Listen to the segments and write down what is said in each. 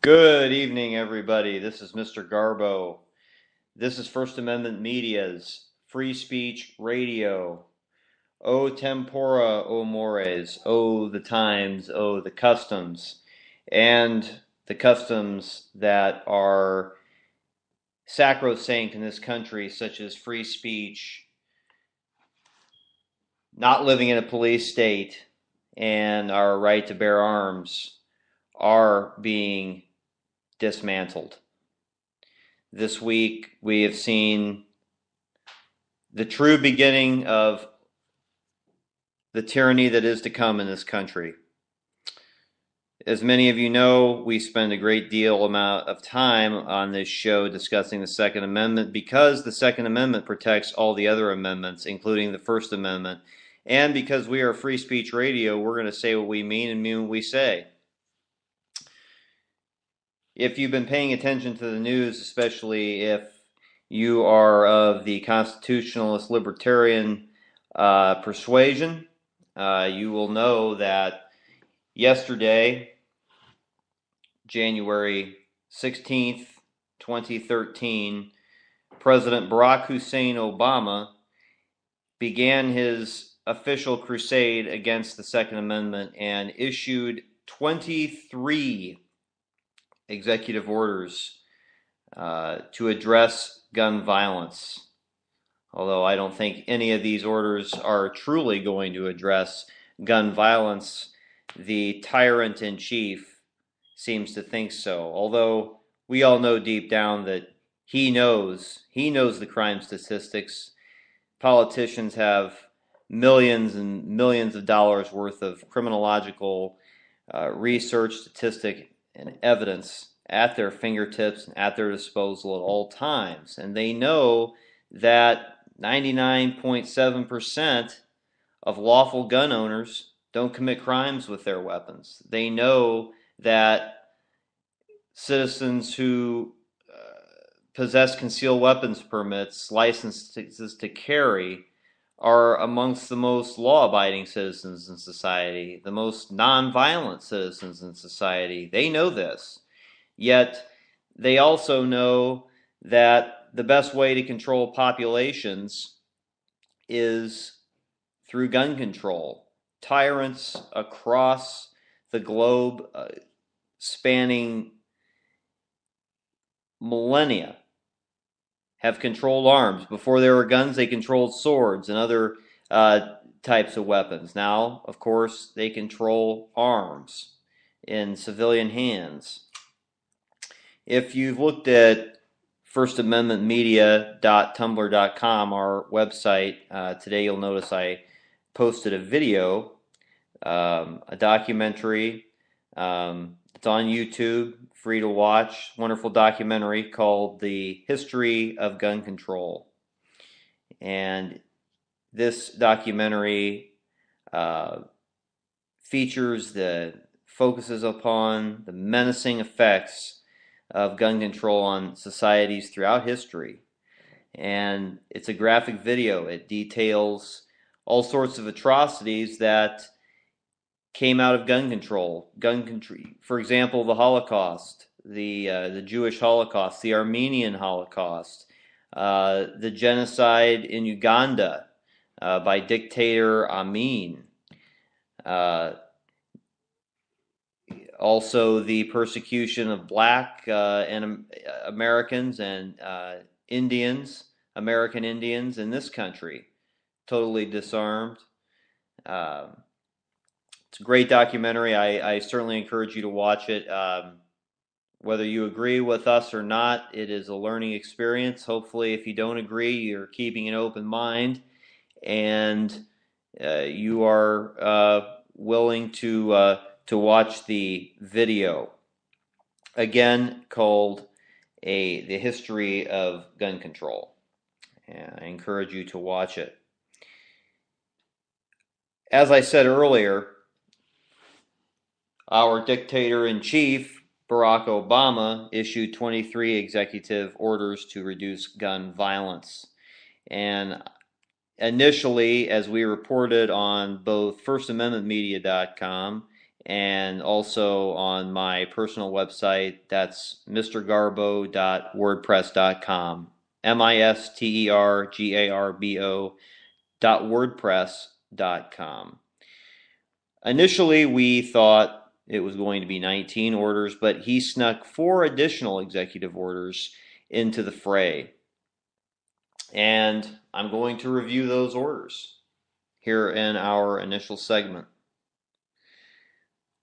Good evening, everybody. This is Mr. Garbo. This is First Amendment Media's Free Speech Radio. O tempora, o mores, o the times, o the customs, and the customs that are sacrosanct in this country, such as free speech, not living in a police state, and our right to bear arms, are being dismantled. This week, we have seen the true beginning of the tyranny that is to come in this country. As many of you know, we spend a great deal amount of time on this show discussing the Second Amendment because the Second Amendment protects all the other amendments, including the First Amendment. And because we are free speech radio, we're going to say what we mean and mean what we say. If you've been paying attention to the news, especially if you are of the constitutionalist libertarian persuasion, you will know that yesterday, January 16th, 2013, President Barack Hussein Obama began his official crusade against the Second Amendment and issued 23 executive orders to address gun violence. Although I don't think any of these orders are truly going to address gun violence, the tyrant-in-chief seems to think so. Although we all know deep down that he knows the crime statistics. Politicians have millions and millions of dollars worth of criminological research, statistic, and evidence at their fingertips and at their disposal at all times. And they know that 99.7% of lawful gun owners don't commit crimes with their weapons. They know that citizens who possess concealed weapons permits, licenses to carry, are amongst the most law-abiding citizens in society, the most non-violent citizens in society. They know this. Yet they also know that the best way to control populations is through gun control. Tyrants across the globe, spanning millennia, have controlled arms. Before there were guns, they controlled swords and other types of weapons. Now, of course, they control arms in civilian hands. If you've looked at firstamendmentmedia.tumblr.com, our website, today you'll notice I posted a video, a documentary. It's on YouTube, free to watch. Wonderful documentary called The History of Gun Control. And this documentary focuses upon the menacing effects of gun control on societies throughout history. And it's a graphic video. It details all sorts of atrocities that came out of gun control. For example, the Holocaust, the Jewish Holocaust, the Armenian Holocaust, the genocide in Uganda by dictator Amin. Also, the persecution of black and Americans and Indians, American Indians in this country, totally disarmed. It's a great documentary. I certainly encourage you to watch it. Whether you agree with us or not, it is a learning experience. Hopefully, if you don't agree, you're keeping an open mind and you are willing to watch the video. Again, called The History of Gun Control. And I encourage you to watch it. As I said earlier, our dictator-in-chief, Barack Obama, issued 23 executive orders to reduce gun violence. And initially, as we reported on both firstamendmentmedia.com and also on my personal website. That's mrgarbo.wordpress.com. mistergarbo.wordpress.com. Initially, we thought it was going to be 19 orders, but he snuck 4 additional executive orders into the fray. And I'm going to review those orders here in our initial segment.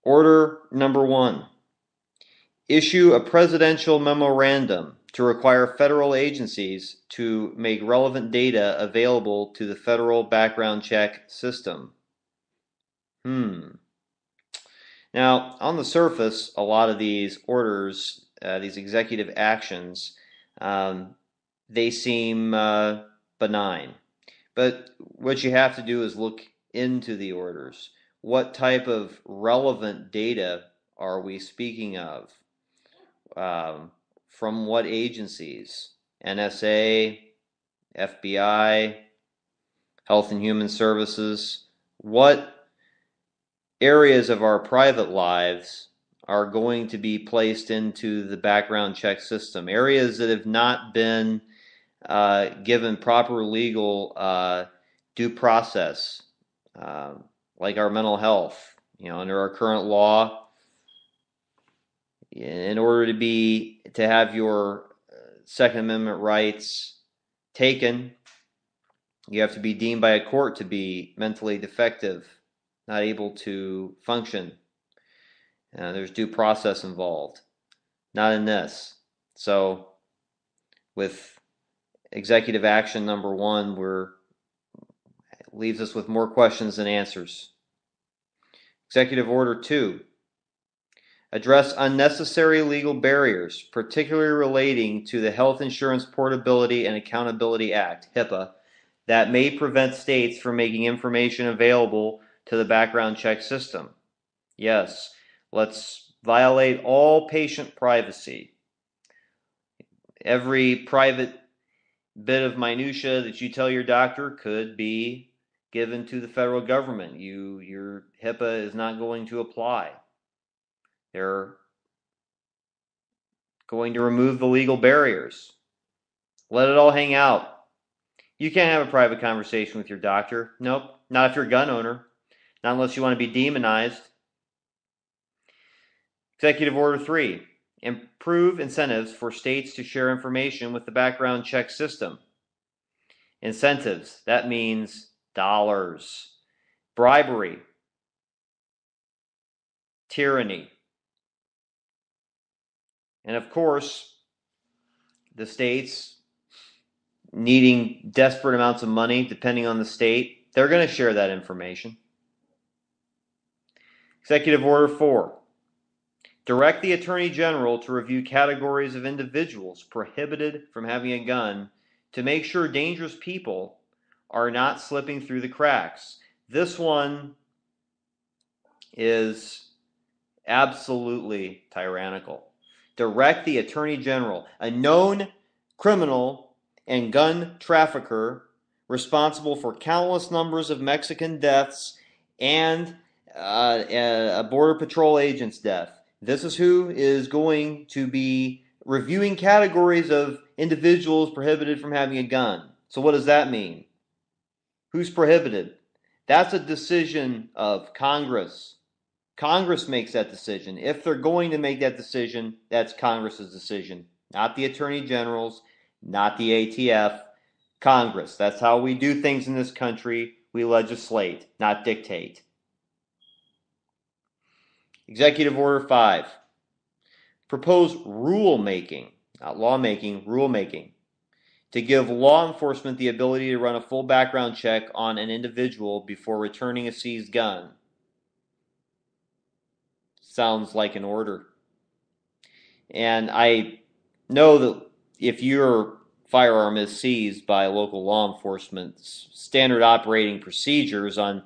Order number 1. Issue a presidential memorandum to require federal agencies to make relevant data available to the federal background check system. Now, on the surface, a lot of these orders, these executive actions, they seem benign. But what you have to do is look into the orders. What type of relevant data are we speaking of? From what agencies? NSA, FBI, Health and Human Services? What areas of our private lives are going to be placed into the background check system? Areas that have not been given proper legal due process, like our mental health. Under our current law, in order to have your Second Amendment rights taken, you have to be deemed by a court to be mentally defective, not able to function. There's due process involved. Not in this. So, with executive action number 1, it leaves us with more questions than answers. Executive Order 2. Address unnecessary legal barriers, particularly relating to the Health Insurance Portability and Accountability Act, HIPAA, that may prevent states from making information available to the background check system. Yes, let's violate all patient privacy. Every private bit of minutia that you tell your doctor could be given to the federal government. Your HIPAA is not going to apply. They're going to remove the legal barriers. Let it all hang out. You can't have a private conversation with your doctor. Nope, not if you're a gun owner. Not unless you want to be demonized. Executive Order 3. Improve incentives for states to share information with the background check system. Incentives, that means dollars. Bribery. Tyranny. And of course, the states needing desperate amounts of money, depending on the state, they're going to share that information. Executive Order 4. Direct the Attorney General to review categories of individuals prohibited from having a gun to make sure dangerous people are not slipping through the cracks. This one is absolutely tyrannical. Direct the Attorney General, a known criminal and gun trafficker responsible for countless numbers of Mexican deaths and a Border Patrol agent's death. This is who is going to be reviewing categories of individuals prohibited from having a gun. So what does that mean? Who's prohibited? That's a decision of Congress. Congress makes that decision. If they're going to make that decision, that's Congress's decision. Not the Attorney General's, not the ATF, Congress. That's how we do things in this country. We legislate, not dictate. Executive Order 5. Propose rulemaking, not lawmaking, rulemaking, to give law enforcement the ability to run a full background check on an individual before returning a seized gun. Sounds like an order. And I know that if your firearm is seized by local law enforcement, standard operating procedures on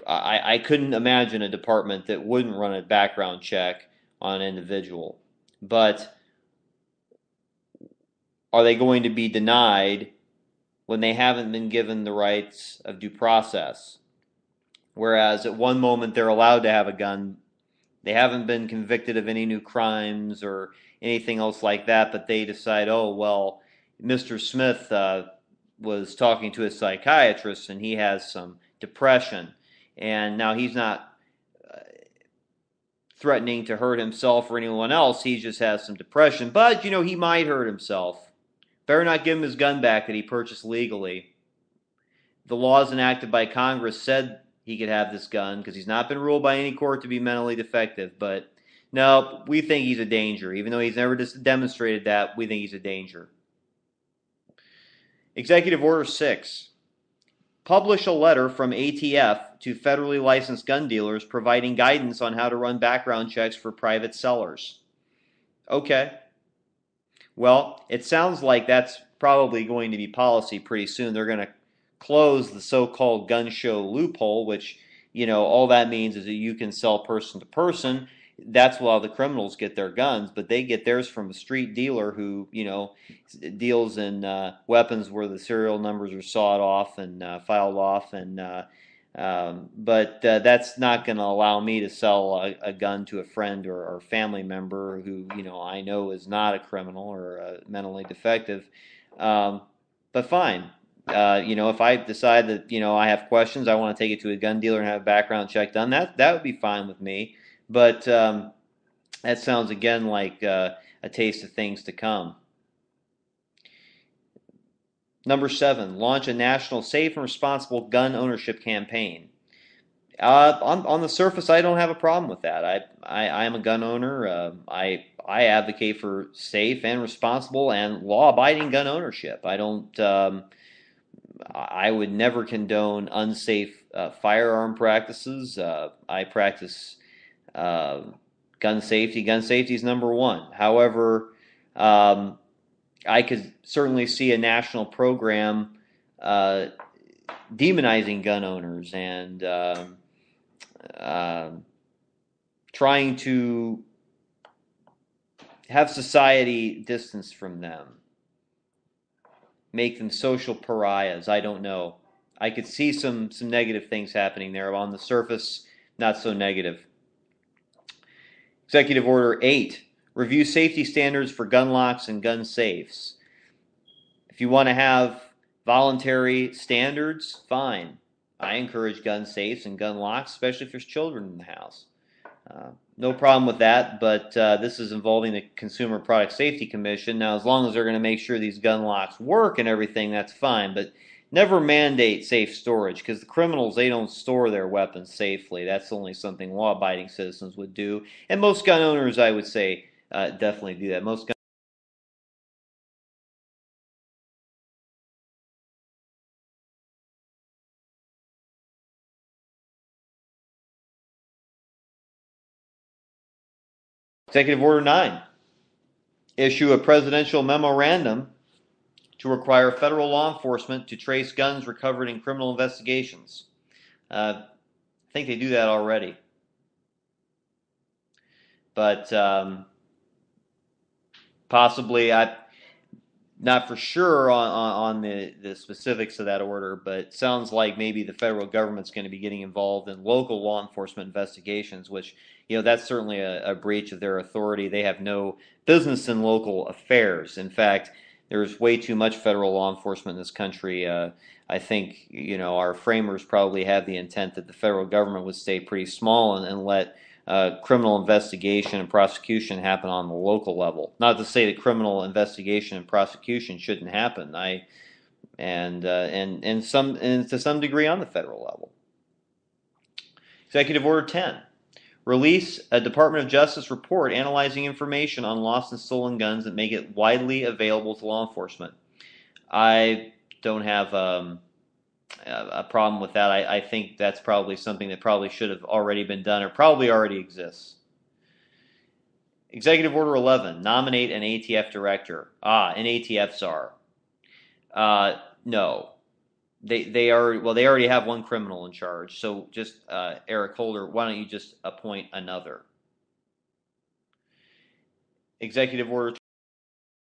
I couldn't imagine a department that wouldn't run a background check on an individual. But are they going to be denied when they haven't been given the rights of due process? Whereas at one moment they're allowed to have a gun They haven't been convicted of any new crimes or anything else like that, but they decide, oh, well, Mr. Smith was talking to a psychiatrist and he has some depression. And now he's not threatening to hurt himself or anyone else. He just has some depression. But, he might hurt himself. Better not give him his gun back that he purchased legally. The laws enacted by Congress said he could have this gun because he's not been ruled by any court to be mentally defective. But no, we think he's a danger. Even though he's never demonstrated that, we think he's a danger. Executive Order 6. Publish a letter from ATF to federally licensed gun dealers providing guidance on how to run background checks for private sellers. Okay. Well, it sounds like that's probably going to be policy pretty soon. They're going to close the so-called gun show loophole, which, all that means is that you can sell person to person. That's how the criminals get their guns, but they get theirs from a street dealer who, deals in weapons where the serial numbers are sawed off and filed off. But that's not going to allow me to sell a gun to a friend or family member who, I know is not a criminal or mentally defective. But fine. If I decide that, I have questions, I want to take it to a gun dealer and have a background check done, that would be fine with me. But that sounds, again, like a taste of things to come. Number 7, launch a national safe and responsible gun ownership campaign. On the surface, I don't have a problem with that. I am a gun owner. I advocate for safe and responsible and law-abiding gun ownership. I would never condone unsafe firearm practices. I practice gun safety. Gun safety is number one. However, I could certainly see a national program demonizing gun owners and trying to have society distance from them, make them social pariahs. I don't know. I could see some negative things happening there. On the surface, not so negative. Executive Order 8. Review safety standards for gun locks and gun safes. If you want to have voluntary standards, fine. I encourage gun safes and gun locks, especially if there's children in the house. No problem with that, but this is involving the Consumer Product Safety Commission. Now, as long as they're going to make sure these gun locks work and everything, that's fine. But never mandate safe storage, because the criminals, they don't store their weapons safely. That's only something law-abiding citizens would do. And most gun owners, I would say, definitely do that. Most gun Executive Order 9. Issue a presidential memorandum to require federal law enforcement to trace guns recovered in criminal investigations. I think they do that already. But possibly, I'm not for sure on the specifics of that order, but it sounds like maybe the federal government's going to be getting involved in local law enforcement investigations, which, that's certainly a breach of their authority. They have no business in local affairs. In fact, there's way too much federal law enforcement in this country. I think, our framers probably had the intent that the federal government would stay pretty small and let criminal investigation and prosecution happen on the local level. Not to say that criminal investigation and prosecution shouldn't happen. And to some degree on the federal level. Executive Order 10. Release a Department of Justice report analyzing information on lost and stolen guns that make it widely available to law enforcement. I don't have a problem with that. I think that's probably something that probably should have already been done or probably already exists. Executive Order 11. Nominate an ATF director. An ATF czar. No. They already have one criminal in charge. So just Eric Holder, why don't you just appoint another? Executive Order